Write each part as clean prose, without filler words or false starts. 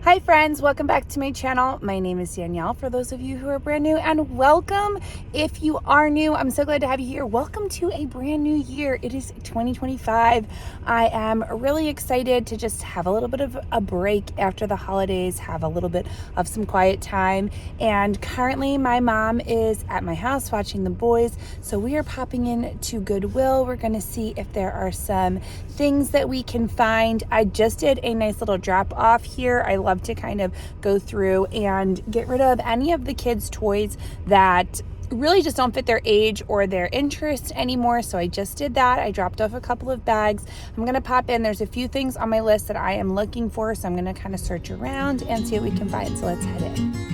Hi friends, welcome back to my channel. My name is Danielle for those of you who are brand new, and welcome if you are new. I'm so glad to have you here. Welcome to a brand new year. It is 2025. I am really excited to just have a little bit of a break after the holidays, have a little bit of some quiet time. And currently my mom is at my house watching the boys. So we are popping in to Goodwill. We're going to see if there are some things that we can find. I just did a nice little drop off here. I love to kind of go through and get rid of any of the kids' toys that really just don't fit their age or their interest anymore. So I just did that. I dropped off a couple of bags. I'm going to pop in. There's a few things on my list that I am looking for. So I'm going to kind of search around and see what we can find. So let's head in.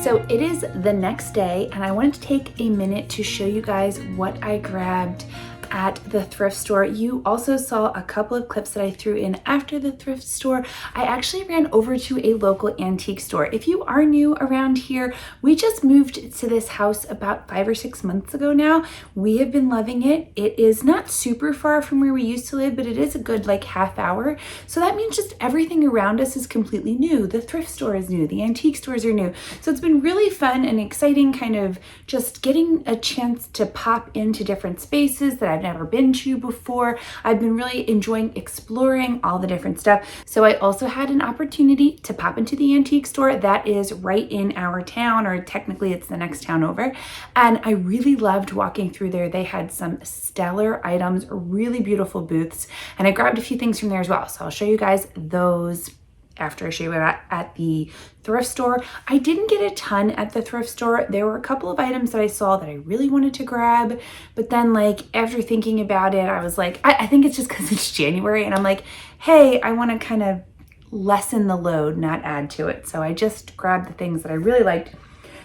So it is the next day, and I wanted to take a minute to show you guys what I grabbed at the thrift store. You also saw a couple of clips that I threw in after the thrift store. I actually ran over to a local antique store. If you are new around here, we just moved to this house about 5 or 6 months ago now. We have been loving it. It is not super far from where we used to live, but it is a good like half hour. So that means just everything around us is completely new. The thrift store is new, the antique stores are new. So it's been really fun and exciting, kind of just getting a chance to pop into different spaces that I've never been to before. I've been really enjoying exploring all the different stuff. So I also had an opportunity to pop into the antique store that is right in our town, or technically it's the next town over. And I really loved walking through there. They had some stellar items, really beautiful booths, and I grabbed a few things from there as well. So I'll show you guys those after I show you at the thrift store. I didn't get a ton at the thrift store. There were a couple of items that I saw that I really wanted to grab, but then like after thinking about it, I was like, I think it's just because it's January, and I'm like, hey, I want to kind of lessen the load, not add to it. So I just grabbed the things that I really liked.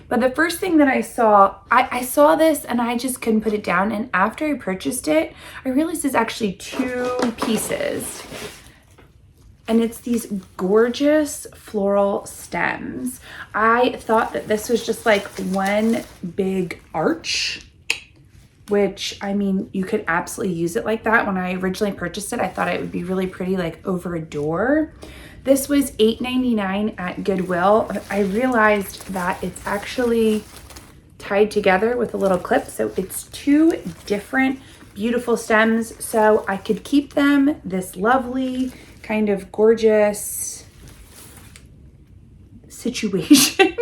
But the first thing that I saw this and I just couldn't put it down. And after I purchased it, I realized it's actually 2 pieces. And it's these gorgeous floral stems. I thought that this was just like one big arch, which, I mean, you could absolutely use it like that. When I originally purchased it, I thought it would be really pretty like over a door. This was $8.99 at Goodwill. I realized that it's actually tied together with a little clip. So it's 2 different beautiful stems. So I could keep them this lovely kind of gorgeous situation.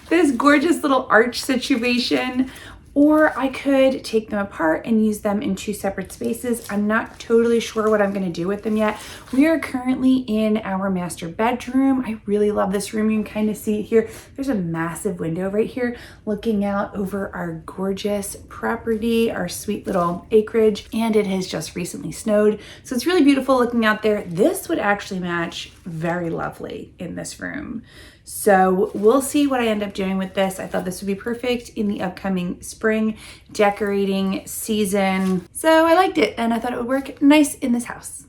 This gorgeous little arch situation, or I could take them apart and use them in 2 separate spaces. I'm not totally sure what I'm going to do with them yet. We are currently in our master bedroom. I really love this room. You can kind of see it here. There's a massive window right here looking out over our gorgeous property, our sweet little acreage, and it has just recently snowed. So it's really beautiful looking out there. This would actually match very lovely in this room. So we'll see what I end up doing with this. I thought this would be perfect in the upcoming spring decorating season. So I liked it and I thought it would work nice in this house.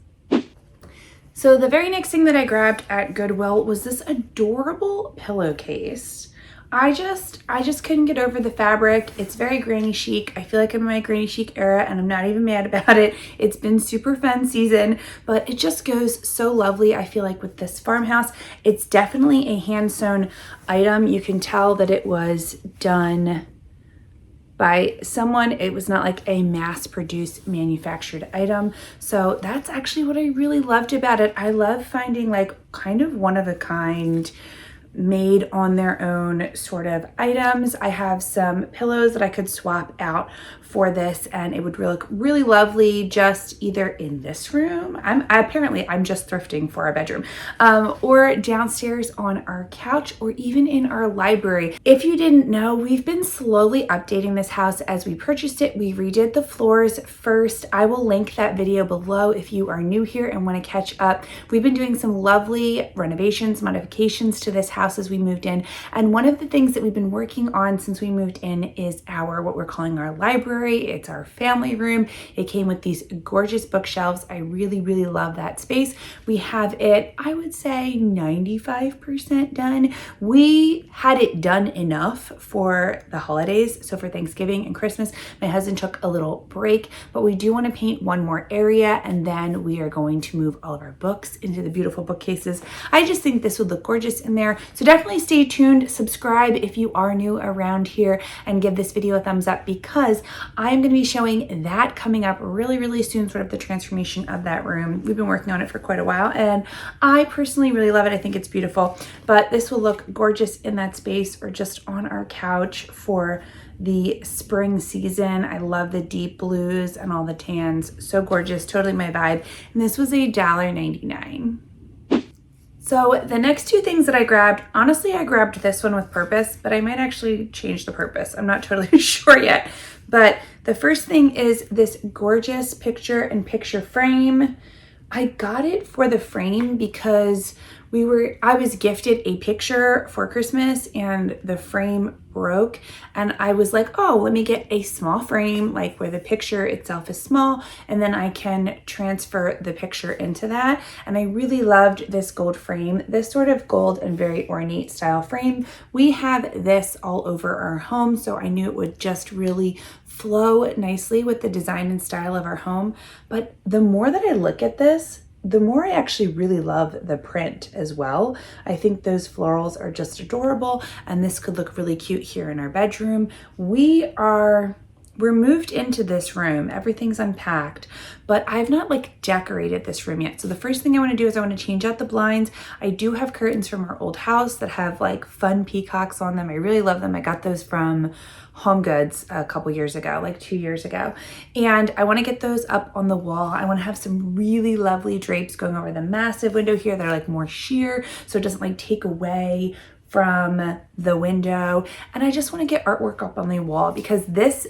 So the very next thing that I grabbed at Goodwill was this adorable pillowcase. I just couldn't get over the fabric. It's very granny chic. I feel like I'm in my granny chic era and I'm not even mad about it. It's been super fun season, but it just goes so lovely. I feel like with this farmhouse, it's definitely a hand sewn item. You can tell that it was done by someone. It was not like a mass produced manufactured item. So that's actually what I really loved about it. I love finding like kind of one of a kind made on their own sort of items. I have some pillows that I could swap out for this and it would look really lovely just either in this room. I'm just thrifting for our bedroom, or downstairs on our couch or even in our library. If you didn't know, we've been slowly updating this house as we purchased it. We redid the floors first. I will link that video below if you are new here and want to catch up. We've been doing some lovely renovations, modifications to this house as we moved in. And one of the things that we've been working on since we moved in is what we're calling our library. It's our family room. It came with these gorgeous bookshelves. I really, really love that space. We have it, I would say 95% done. We had it done enough for the holidays. So for Thanksgiving and Christmas, my husband took a little break, but we do want to paint one more area and then we are going to move all of our books into the beautiful bookcases. I just think this would look gorgeous in there. So definitely stay tuned, subscribe if you are new around here, and give this video a thumbs up because I'm going to be showing that coming up really, really soon, sort of the transformation of that room. We've been working on it for quite a while and I personally really love it. I think it's beautiful, but this will look gorgeous in that space or just on our couch for the spring season. I love the deep blues and all the tans. So gorgeous, totally my vibe. And this was $1.99. So the next 2 things that I grabbed, honestly, I grabbed this one with purpose, but I might actually change the purpose. I'm not totally sure yet. But the first thing is this gorgeous picture-in-picture frame. I got it for the frame because I was gifted a picture for Christmas and the frame broke and I was like, oh, let me get a small frame, like where the picture itself is small and then I can transfer the picture into that. And I really loved this gold frame, this sort of gold and very ornate style frame. We have this all over our home, so I knew it would just really flow nicely with the design and style of our home. But the more that I look at this, the more I actually really love the print as well. I think those florals are just adorable and this could look really cute here in our bedroom. We're moved into this room, everything's unpacked, but I've not like decorated this room yet. So the first thing I want to do is I want to change out the blinds. I do have curtains from our old house that have like fun peacocks on them. I really love them. I got those from Home Goods a couple years ago, like 2 years ago. And I want to get those up on the wall. I want to have some really lovely drapes going over the massive window here that are like more sheer, so it doesn't like take away from the window. And I just want to get artwork up on the wall because this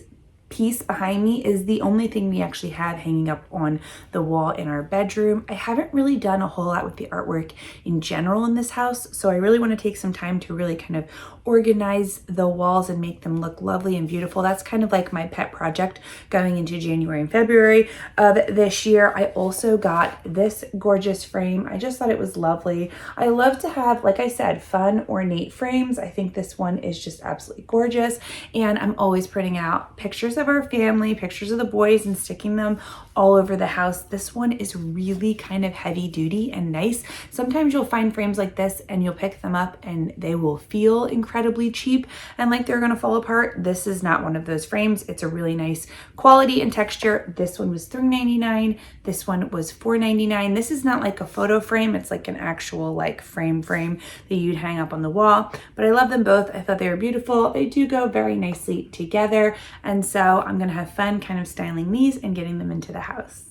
piece behind me is the only thing we actually have hanging up on the wall in our bedroom. I haven't really done a whole lot with the artwork in general in this house, so I really want to take some time to really kind of organize the walls and make them look lovely and beautiful. That's kind of like my pet project going into January and February of this year. I also got this gorgeous frame. I just thought it was lovely. I love to have, like I said, fun ornate frames. I think this one is just absolutely gorgeous. And I'm always printing out pictures of our family, pictures of the boys and sticking them all over the house. This one is really kind of heavy duty and nice. Sometimes you'll find frames like this and you'll pick them up and they will feel incredibly cheap and like they're gonna fall apart. This is not one of those frames. It's a really nice quality and texture. This one was $3.99. This one was $4.99. This is not like a photo frame. It's like an actual like frame that you'd hang up on the wall. But I love them both. I thought they were beautiful. They do go very nicely together. And so I'm gonna have fun kind of styling these and getting them into the house.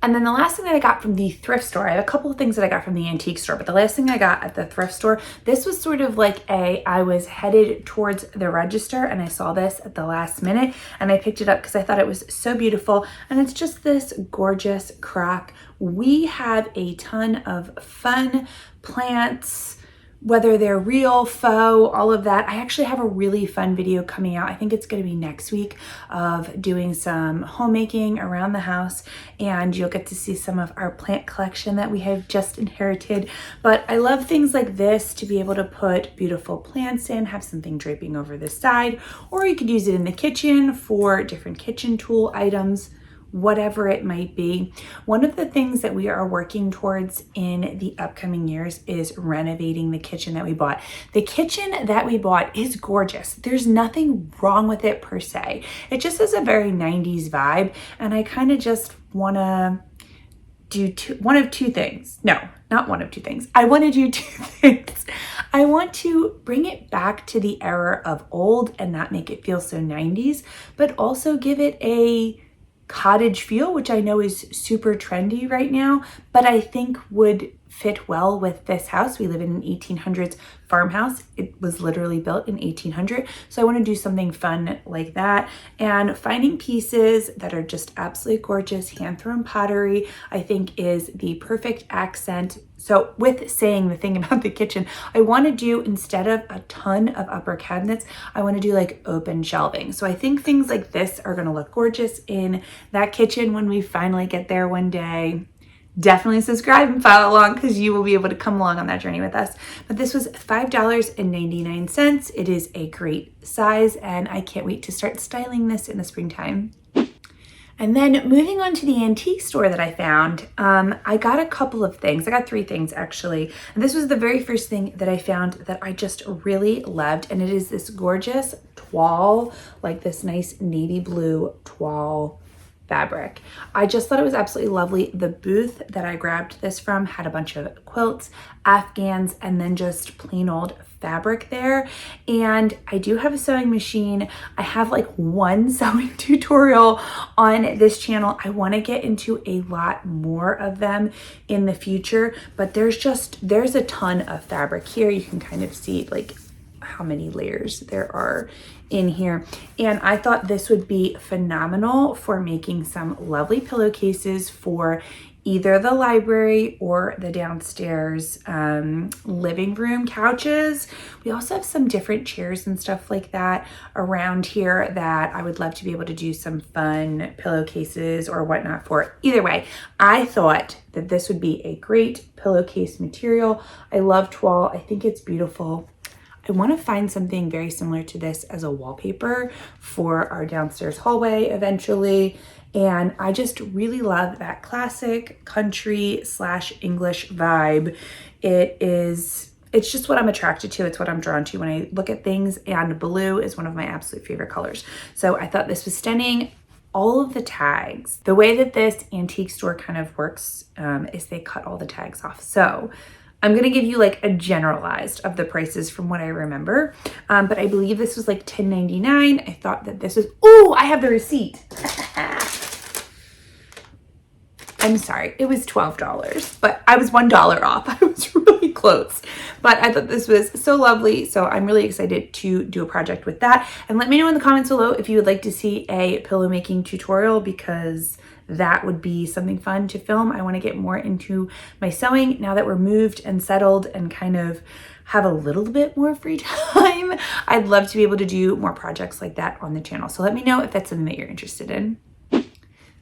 And then the last thing that I got from the thrift store, I have a couple of things that I got from the antique store, but the last thing I got at the thrift store, this was sort of like I was headed towards the register and I saw this at the last minute and I picked it up because I thought it was so beautiful. And it's just this gorgeous crock. We have a ton of fun plants, whether they're real, faux, all of that. I actually have a really fun video coming out. I think it's gonna be next week of doing some homemaking around the house and you'll get to see some of our plant collection that we have just inherited. But I love things like this to be able to put beautiful plants in, have something draping over the side, or you could use it in the kitchen for different kitchen tool items, whatever it might be. One of the things that we are working towards in the upcoming years is renovating the kitchen that we bought. The kitchen that we bought is gorgeous. There's nothing wrong with it per se. It just has a very 90s vibe and I kind of just want to do one of two things. No, not one of two things. I want to do two things. I want to bring it back to the era of old and not make it feel so 90s, but also give it a cottage feel, which I know is super trendy right now, but I think would fit well with this house. We live in an 1800s farmhouse. It was literally built in 1800. So I want to do something fun like that. And finding pieces that are just absolutely gorgeous, hand-thrown pottery, I think is the perfect accent. So with saying the thing about the kitchen, I want to do, instead of a ton of upper cabinets, I want to do like open shelving. So I think things like this are going to look gorgeous in that kitchen when we finally get there one day. Definitely subscribe and follow along because you will be able to come along on that journey with us. But this was $5.99. It is a great size and I can't wait to start styling this in the springtime. And then moving on to the antique store that I found, I got a couple of things. I got three things actually. And this was the very first thing that I found that I just really loved. And it is this gorgeous toile, like this nice navy blue toile fabric. I just thought it was absolutely lovely. The booth that I grabbed this from had a bunch of quilts, afghans, and then just plain old fabric there. And I do have a sewing machine. I have like one sewing tutorial on this channel. I want to get into a lot more of them in the future, but there's a ton of fabric here. You can kind of see like how many layers there are in here. And I thought this would be phenomenal for making some lovely pillowcases for either the library or the downstairs living room couches. We also have some different chairs and stuff like that around here that I would love to be able to do some fun pillowcases or whatnot for. Either way, I thought that this would be a great pillowcase material. I love toile. I think it's beautiful. I want to find something very similar to this as a wallpaper for our downstairs hallway eventually. And I just really love that classic country / English vibe. It's just what I'm attracted to. It's what I'm drawn to when I look at things, and blue is one of my absolute favorite colors. So I thought this was stunning. All of the tags, the way that this antique store kind of works is they cut all the tags off. So I'm gonna give you like a generalized of the prices from what I remember, but I believe this was like $10.99. I thought that this was, oh, I have the receipt. I'm sorry, it was $12, but I was $1 off. I was really close, but I thought this was so lovely. So I'm really excited to do a project with that. And let me know in the comments below if you would like to see a pillow making tutorial, because that would be something fun to film. I want to get more into my sewing now that we're moved and settled and kind of have a little bit more free time. I'd love to be able to do more projects like that on the channel. So let me know if that's something that you're interested in.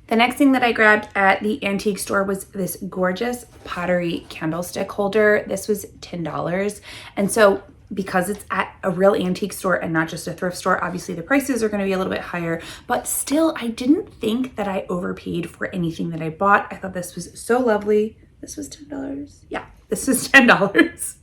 The next thing that I grabbed at the antique store was this gorgeous Pottery candlestick holder. This was $10. And so because it's at a real antique store and not just a thrift store, obviously the prices are going to be a little bit higher, but still I didn't think that I overpaid for anything that I bought. I thought this was so lovely. This was $10. Yeah, this was $10.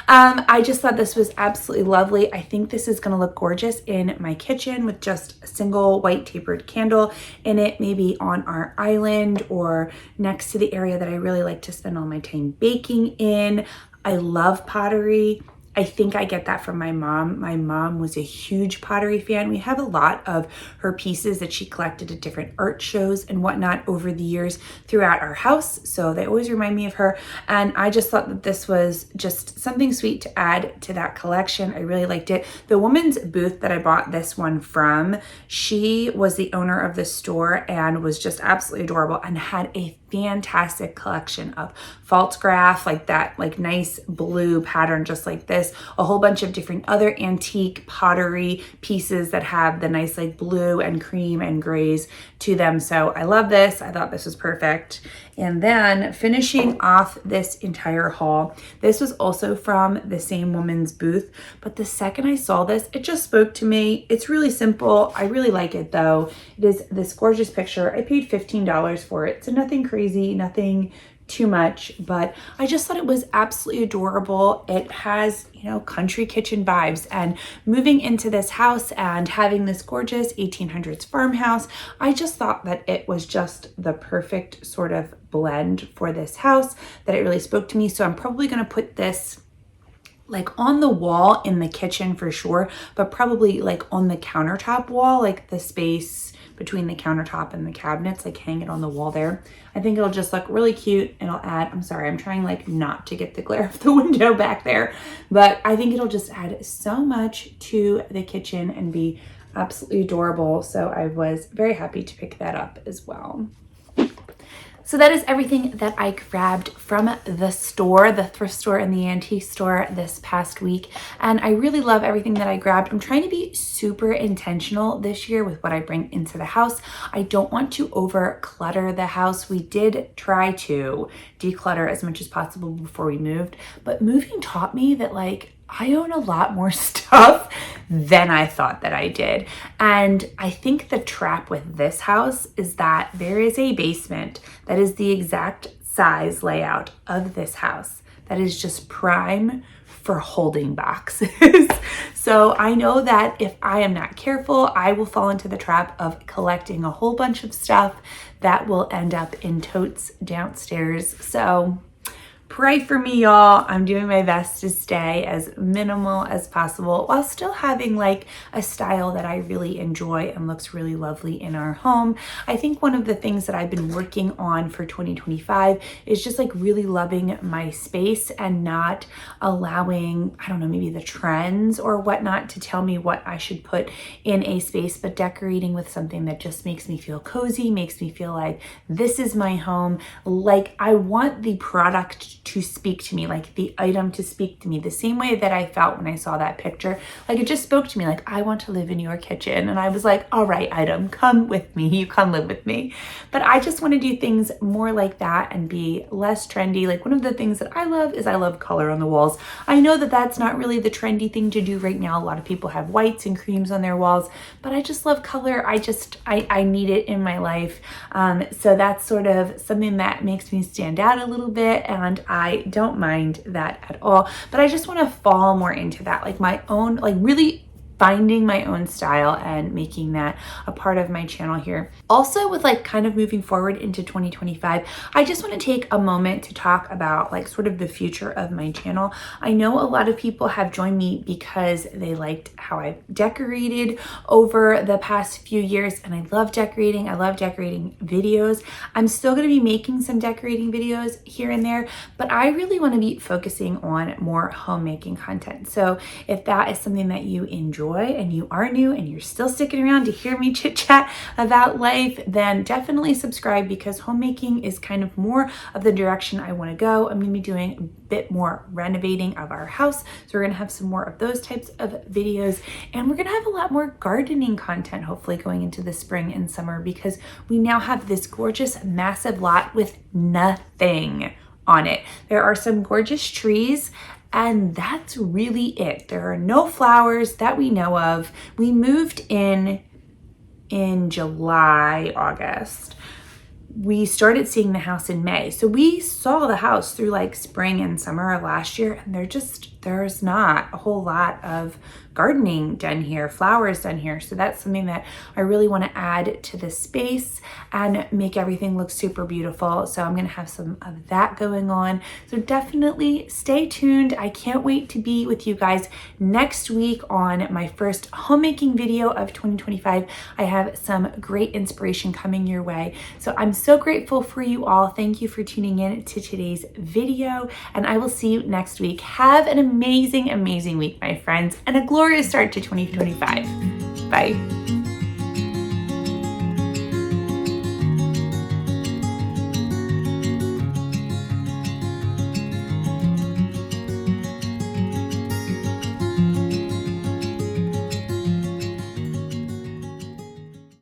I just thought this was absolutely lovely. I think this is going to look gorgeous in my kitchen with just a single white tapered candle in it, maybe on our island or next to the area that I really like to spend all my time baking in. I love pottery. I think I get that from my mom. My mom was a huge pottery fan. We have a lot of her pieces that she collected at different art shows and whatnot over the years throughout our house. So they always remind me of her. And I just thought that this was just something sweet to add to that collection. I really liked it. The woman's booth that I bought this one from, she was the owner of the store and was just absolutely adorable and had a fantastic collection of false graph, like that, like nice blue pattern, just like this, a whole bunch of different other antique pottery pieces that have the nice like blue and cream and grays to them. So I love this. I thought this was perfect. And then finishing off this entire haul, this was also from the same woman's booth, but the second I saw this, it just spoke to me. It's really simple. I really like it though. It is this gorgeous picture. I paid $15 for it, so nothing crazy, nothing too much, but I just thought it was absolutely adorable. It has, you know, country kitchen vibes, and moving into this house and having this gorgeous 1800s farmhouse, I just thought that it was just the perfect sort of blend for this house, that it really spoke to me. So I'm probably going to put this like on the wall in the kitchen for sure, but probably like on the countertop wall, like the space between the countertop and the cabinets, like hang it on the wall there. I think it'll just look really cute. It'll add, I'm sorry, I'm trying like not to get the glare of the window back there, but I think it'll just add so much to the kitchen and be absolutely adorable. So I was very happy to pick that up as well. So that is everything that I grabbed from the store, the thrift store and the antique store this past week. And I really love everything that I grabbed. I'm trying to be super intentional this year with what I bring into the house. I don't want to over clutter the house. We did try to declutter as much as possible before we moved, but moving taught me that like I own a lot more stuff than I thought that I did. And I think the trap with this house is that there is a basement that is the exact size layout of this house that is just prime for holding boxes. So I know that if I am not careful, I will fall into the trap of collecting a whole bunch of stuff that will end up in totes downstairs. So pray for me, y'all. I'm doing my best to stay as minimal as possible while still having like a style that I really enjoy and looks really lovely in our home. I think one of the things that I've been working on for 2025 is just like really loving my space and not allowing, I don't know, maybe the trends or whatnot to tell me what I should put in a space, but decorating with something that just makes me feel cozy, makes me feel like this is my home. Like I want the product to speak to me, like the item to speak to me, the same way that I felt when I saw that picture. Like it just spoke to me, like I want to live in your kitchen. And I was like, all right, item, come with me. You come live with me. But I just want to do things more like that and be less trendy. Like one of the things that I love is I love color on the walls. I know that that's not really the trendy thing to do right now. A lot of people have whites and creams on their walls, but I just love color. I need it in my life. So that's sort of something that makes me stand out a little bit, and I don't mind that at all. But I just want to fall more into that, like my own, like really finding my own style and making that a part of my channel here. Also with like kind of moving forward into 2025, I just want to take a moment to talk about like sort of the future of my channel. I know a lot of people have joined me because they liked how I've decorated over the past few years, and I love decorating. I love decorating videos. I'm still going to be making some decorating videos here and there, but I really want to be focusing on more homemaking content. So if that is something that you enjoy and you are new and you're still sticking around to hear me chit chat about life, then definitely subscribe, because homemaking is kind of more of the direction I want to go. I'm going to be doing a bit more renovating of our house. So we're going to have some more of those types of videos, and we're going to have a lot more gardening content hopefully going into the spring and summer, because we now have this gorgeous massive lot with nothing on it. There are some gorgeous trees And that's really it. There are no flowers that we know of. We moved in July, August. We started seeing the house in May. So we saw the house through like spring and summer of last year, and there's not a whole lot of gardening done here, flowers done here. So that's something that I really want to add to the space and make everything look super beautiful. So I'm going to have some of that going on. So definitely stay tuned. I can't wait to be with you guys next week on my first homemaking video of 2025. I have some great inspiration coming your way. So I'm so grateful for you all. Thank you for tuning in to today's video, and I will see you next week. Have an amazing, amazing week, my friends, and a glorious start to 2025. Bye.